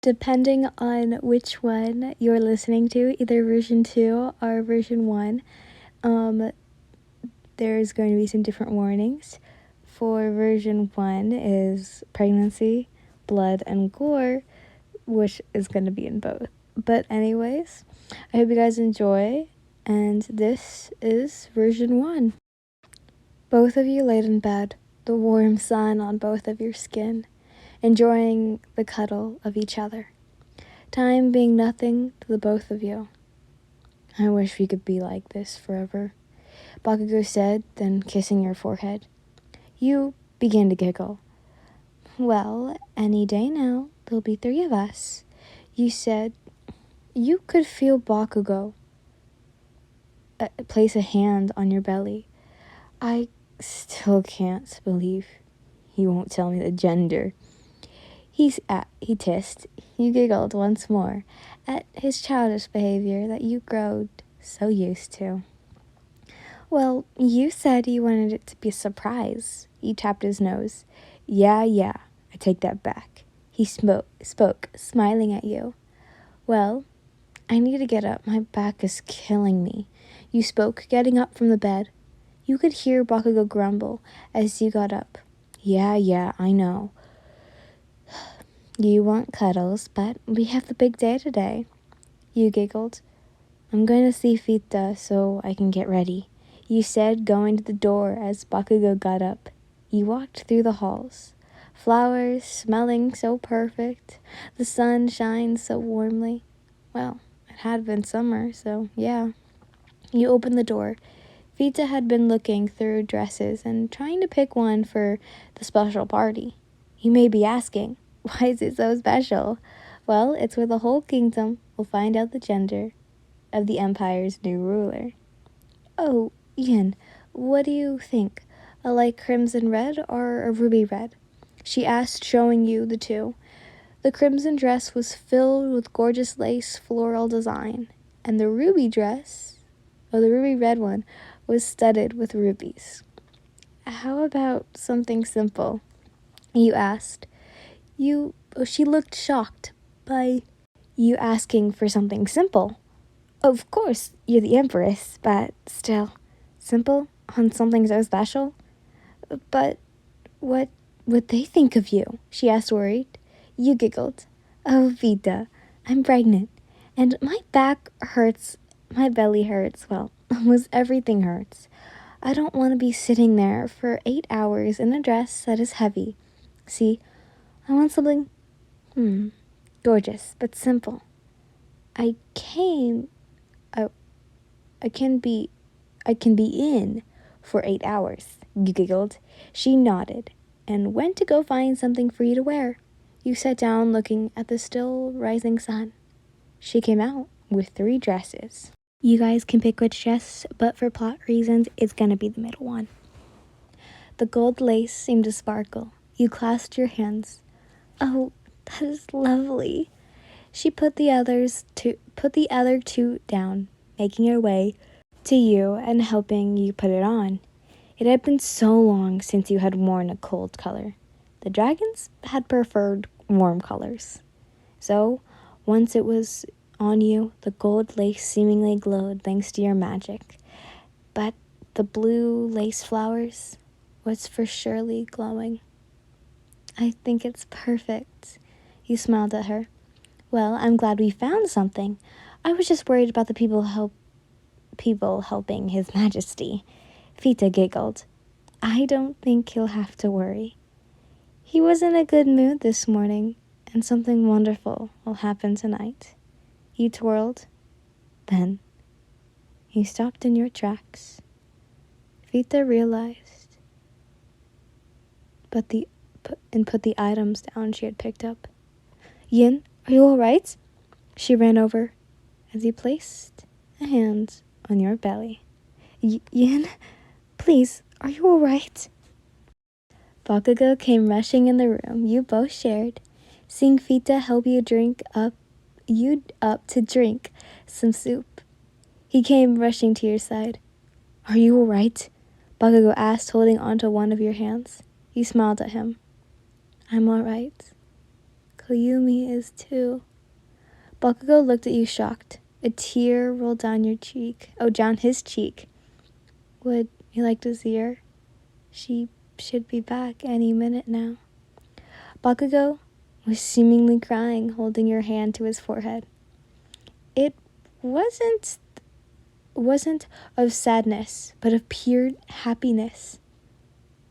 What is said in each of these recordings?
Depending on which one you're listening to, either version 2 or version 1, there's going to be some different warnings. For version 1 is pregnancy, blood, and gore, which is going to be in both. But anyways, I hope you guys enjoy, and this is version 1. Both of you laid in bed, the warm sun on both of your skin, enjoying the cuddle of each other. Time being nothing to the both of you. I wish we could be like this forever, Bakugo said, then kissing your forehead. You began to giggle. Well, any day now, there'll be 3 of us. You said you could feel Bakugo place a hand on your belly. I still can't believe you won't tell me the gender. He tissed. You giggled once more at his childish behavior that you growed so used to. Well, you said you wanted it to be a surprise. You tapped his nose. Yeah, I take that back. He spoke, smiling at you. Well, I need to get up. My back is killing me. You spoke, getting up from the bed. You could hear Bakugo grumble as you got up. Yeah, I know. You want cuddles, but we have the big day today. You giggled. I'm going to see Fita so I can get ready. You said, going to the door as Bakugo got up. You walked through the halls. Flowers smelling so perfect. The sun shined so warmly. Well, it had been summer, so yeah. You opened the door. Fita had been looking through dresses and trying to pick one for the special party. You may be asking, why is it so special? Well, it's where the whole kingdom will find out the gender of the empire's new ruler. Oh, Ian, what do you think? A light crimson red or a ruby red? She asked, showing you the 2. The crimson dress was filled with gorgeous lace floral design, and the ruby red one, was studded with rubies. How about something simple? You asked. She looked shocked by you asking for something simple. Of course, you're the empress, but still, simple on something so special? But what would they think of you? She asked, worried. You giggled. Oh, Vita, I'm pregnant, and my back hurts, my belly hurts, well, almost everything hurts. I don't want to be sitting there for 8 hours in a dress that is heavy. See, I want something, gorgeous, but simple. I can be in for 8 hours, you giggled. She nodded and went to go find something for you to wear. You sat down looking at the still rising sun. She came out with 3 dresses. You guys can pick which dress, but for plot reasons, it's gonna be the middle one. The gold lace seemed to sparkle. You clasped your hands. Oh, that is lovely. She put the other 2 down, making her way to you and helping you put it on. It had been so long since you had worn a cold color. The dragons had preferred warm colors. So, once it was on you, the gold lace seemingly glowed thanks to your magic. But the blue lace flowers was for surely glowing. I think it's perfect. You smiled at her. Well, I'm glad we found something. I was just worried about the people helping His Majesty. Fita giggled. I don't think he'll have to worry. He was in a good mood this morning, and something wonderful will happen tonight. You twirled. Then you stopped in your tracks. Fita realized, put the items down she had picked up. Yin, are you all right? She ran over as he placed a hand on your belly. Yin, please, are you all right? Bakugo came rushing in the room you both shared, seeing Fita help you up to drink some soup. He came rushing to your side. Are you all right? Bakugo asked, holding onto one of your hands. You smiled at him. I'm all right. Koyumi is too. Bakugo looked at you shocked. A tear rolled down down his cheek. Would you like to see her? She should be back any minute now. Bakugo was seemingly crying, holding your hand to his forehead. It wasn't of sadness, but of pure happiness.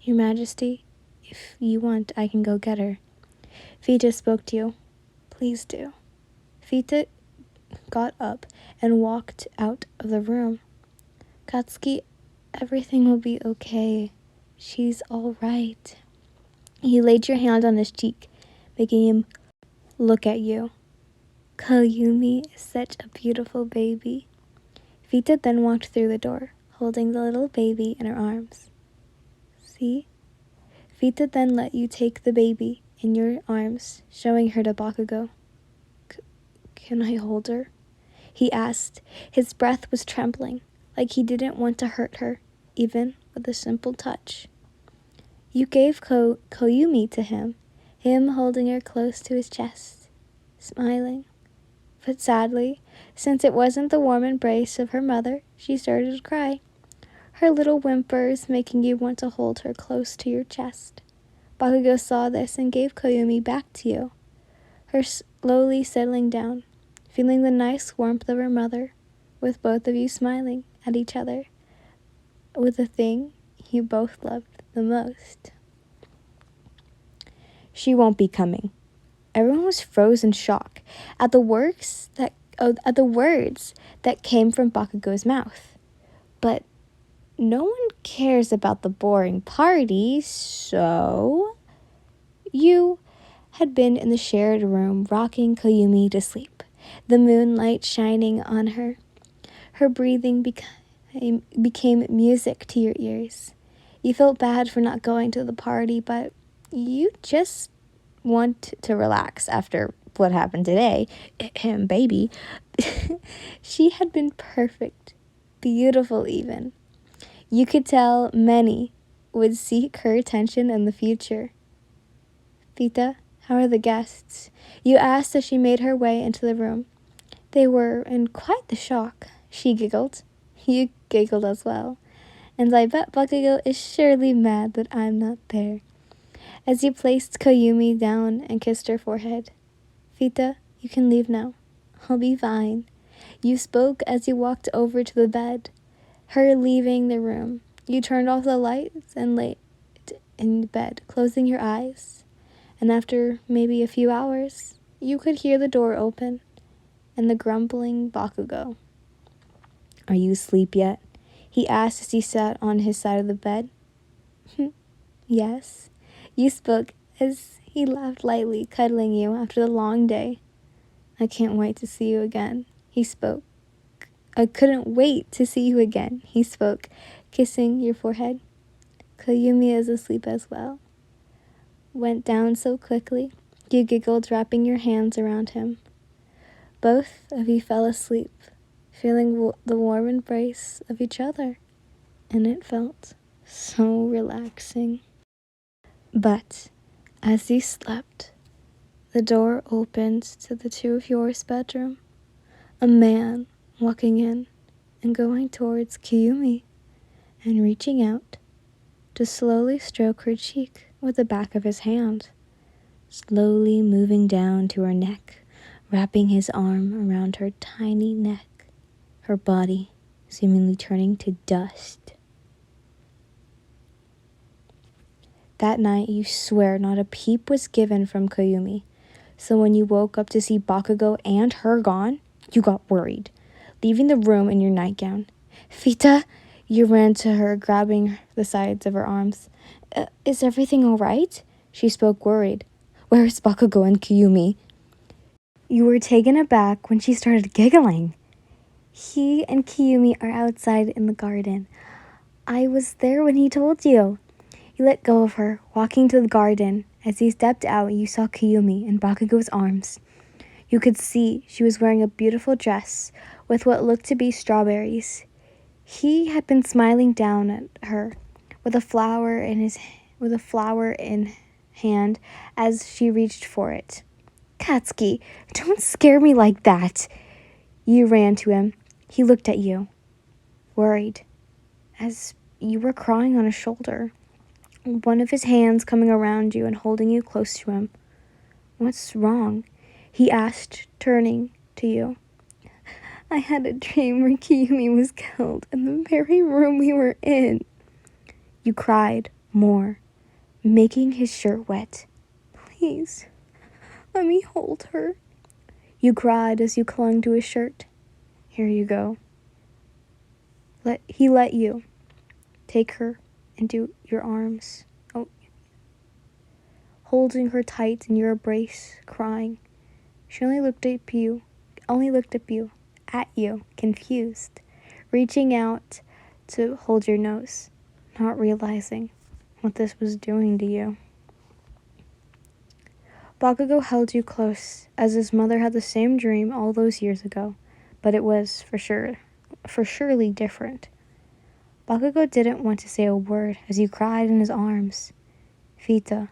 Your Majesty, if you want, I can go get her. Vita spoke to you. Please do. Vita got up and walked out of the room. Katsuki, everything will be okay. She's all right. He laid your hand on his cheek, making him look at you. Koyumi is such a beautiful baby. Vita then walked through the door, holding the little baby in her arms. See? Vita then let you take the baby in your arms, showing her to Bakugo. Can I hold her? He asked. His breath was trembling, like he didn't want to hurt her, even with a simple touch. You gave Koyumi to him holding her close to his chest, smiling. But sadly, since it wasn't the warm embrace of her mother, she started to cry, her little whimpers making you want to hold her close to your chest. Bakugo saw this and gave Koyumi back to you, her slowly settling down, feeling the nice warmth of her mother, with both of you smiling at each other, with the thing you both loved the most. She won't be coming. Everyone was frozen in shock at the words that came from Bakugo's mouth. But no one cares about the boring party, so you had been in the shared room rocking Koyumi to sleep, the moonlight shining on her. Her breathing became music to your ears. You felt bad for not going to the party, but you just want to relax after what happened today. Baby. She had been perfect, beautiful even. You could tell many would seek her attention in the future. Vita, how are the guests? You asked as she made her way into the room. They were in quite the shock. She giggled. You giggled as well. And I bet Bakugo is surely mad that I'm not there. As you placed Koyumi down and kissed her forehead. Vita, you can leave now. I'll be fine. You spoke as you walked over to the bed. Her leaving the room. You turned off the lights and lay in bed, closing your eyes. And after maybe a few hours, you could hear the door open and the grumbling Bakugo. Are you asleep yet? He asked as he sat on his side of the bed. Yes. You spoke as he laughed lightly, cuddling you after the long day. I can't wait to see you again, he spoke. I couldn't wait to see you again, he spoke, kissing your forehead. Koyumi is asleep as well. Went down so quickly, you giggled, wrapping your hands around him. Both of you fell asleep, feeling the warm embrace of each other, and it felt so relaxing. But as you slept, the door opened to the two of yours bedroom. A man walking in and going towards Koyumi and reaching out to slowly stroke her cheek with the back of his hand, slowly moving down to her neck, wrapping his arm around her tiny neck, her body seemingly turning to dust. That night, you swear not a peep was given from Koyumi, so when you woke up to see Bakugo and her gone, you got worried, leaving the room in your nightgown. Vita, you ran to her, grabbing the sides of her arms. Is everything all right? She spoke worried. Where's Bakugo and Koyumi? You were taken aback when she started giggling. He and Koyumi are outside in the garden. I was there when he told you. You let go of her, walking to the garden. As you stepped out, you saw Koyumi in Bakugo's arms. You could see she was wearing a beautiful dress with what looked to be strawberries. He had been smiling down at her with a flower in hand as she reached for it. Katsuki, don't scare me like that. You ran to him. He looked at you, worried, as you were crying on his shoulder, one of his hands coming around you and holding you close to him. What's wrong? He asked, turning to you. I had a dream where Kiyumi was killed in the very room we were in. You cried more, making his shirt wet. Please, let me hold her. You cried as you clung to his shirt. Here you go. He let you take her into your arms, holding her tight in your embrace, crying. She only looked at you, confused, reaching out to hold your nose, not realizing what this was doing to you. Bakugo held you close, as his mother had the same dream all those years ago, but it was, surely different. Bakugo didn't want to say a word as you cried in his arms. Vita,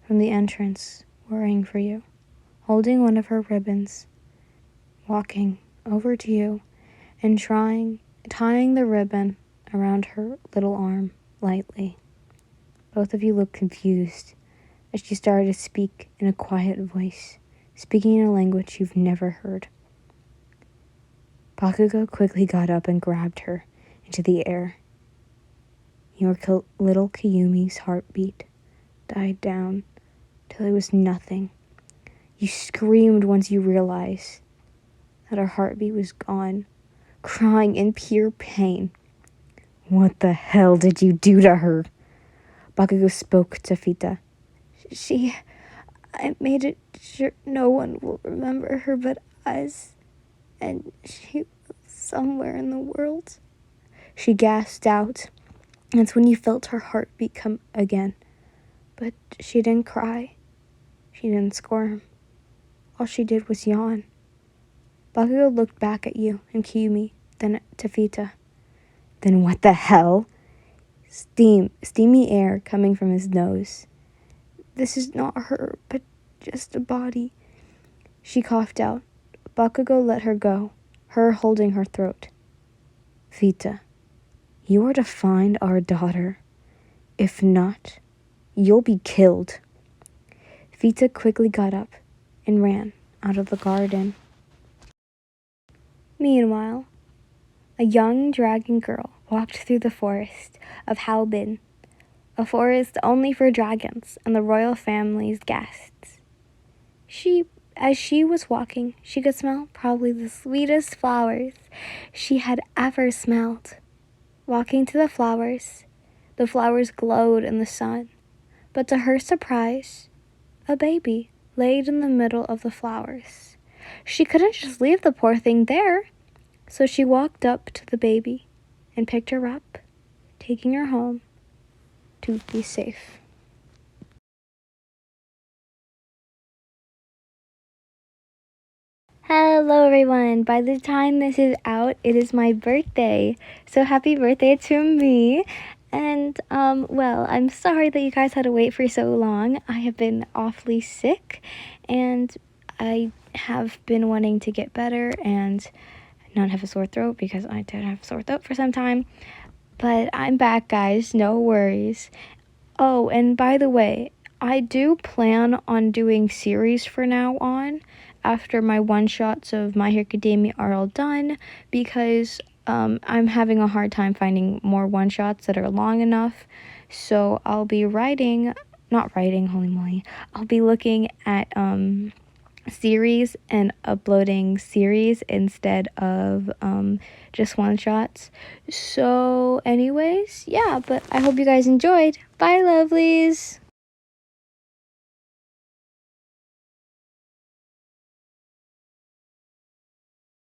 from the entrance, worrying for you, holding one of her ribbons, walking over to you and tying the ribbon around her little arm lightly. Both of you looked confused as she started to speak in a quiet voice, speaking in a language you've never heard. Bakugo quickly got up and grabbed her into the air. Your little Kiyumi's heartbeat died down till it was nothing. You screamed once you realized that her heartbeat was gone, crying in pure pain. What the hell did you do to her? Bakugo spoke to Vita. I made it sure no one will remember her but us, and she was somewhere in the world. She gasped out. That's when you felt her heartbeat come again. But she didn't cry. She didn't squirm. All she did was yawn. Bakugo looked back at you and Kiyumi, then to Vita. Then what the hell? Steamy air coming from his nose. This is not her, but just a body. She coughed out. Bakugo let her go, her holding her throat. Vita, you are to find our daughter. If not, you'll be killed. Vita quickly got up and ran out of the garden. Meanwhile, a young dragon girl walked through the forest of Halbin, a forest only for dragons and the royal family's guests. As she was walking, she could smell probably the sweetest flowers she had ever smelled. Walking to the flowers glowed in the sun, but to her surprise, a baby laid in the middle of the flowers. She couldn't just leave the poor thing there, so she walked up to the baby and picked her up, taking her home to be safe. Hello everyone, by the time this is out, it is my birthday, so happy birthday to me. And, well, I'm sorry that you guys had to wait for so long. I have been awfully sick, and I have been wanting to get better and not have a sore throat, because I did have a sore throat for some time. But I'm back, guys, no worries. Oh, and by the way, I do plan on doing series from now on after my one-shots of My Hero Academia are all done, because I'm having a hard time finding more one-shots that are long enough. So I'll be holy moly, I'll be looking at series and uploading series instead of just one-shots. So anyways, yeah, but I hope you guys enjoyed. Bye, lovelies!